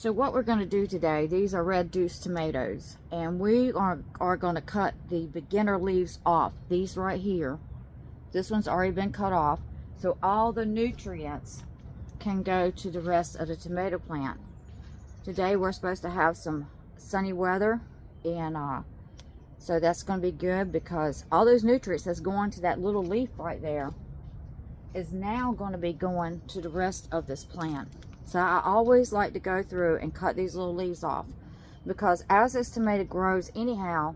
So what we're going to do today, these are red Deuce tomatoes, and we are going to cut the beginner leaves off. These right here, this one's already been cut off, so all the nutrients can go to the rest of the tomato plant. Today we're supposed to have some sunny weather, and so that's going to be good, because all those nutrients that's going to that little leaf right there is now going to be going to the rest of this plant. So I always like to go through and cut these little leaves off, because as this tomato grows anyhow,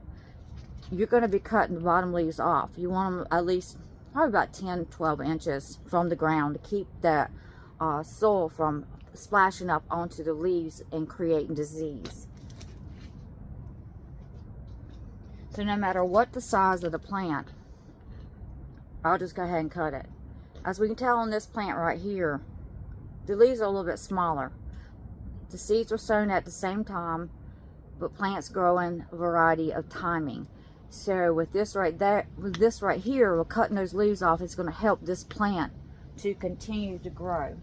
you're going to be cutting the bottom leaves off. You want them at least probably about 10-12 inches from the ground to keep that soil from splashing up onto the leaves and creating disease. So no matter what the size of the plant, I'll just go ahead and cut it. As we can tell on this plant right here, the leaves are a little bit smaller. The seeds were sown at the same time, but plants grow in a variety of timing. So with this right there, with this right here, we're cutting those leaves off. It's going to help this plant to continue to grow.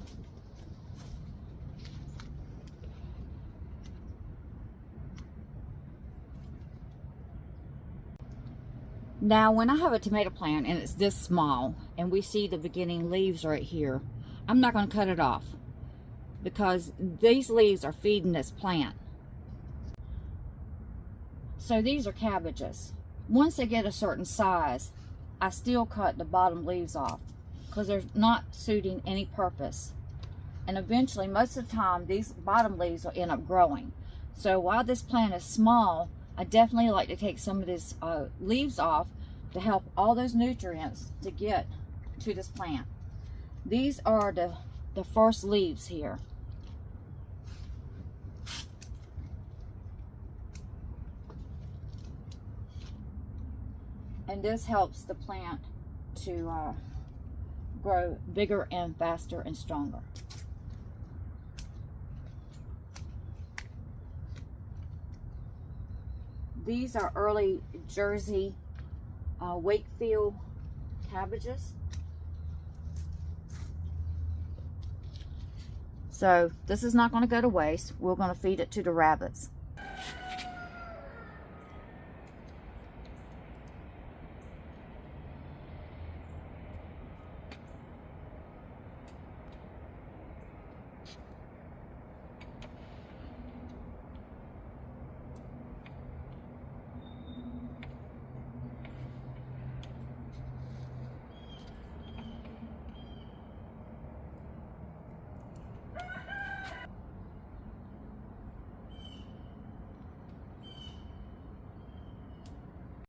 Now, when I have a tomato plant and it's this small, and we see the beginning leaves right here, I'm not going to cut it off, because these leaves are feeding this plant. So these are cabbages. Once they get a certain size, I still cut the bottom leaves off, because they're not suiting any purpose. And eventually, most of the time, these bottom leaves will end up growing. So while this plant is small, I definitely like to take some of these leaves off to help all those nutrients to get to this plant. These are the first leaves here. And this helps the plant to grow bigger and faster and stronger. These are early Jersey Wakefield cabbages. So this is not going to go to waste. We're going to feed it to the rabbits.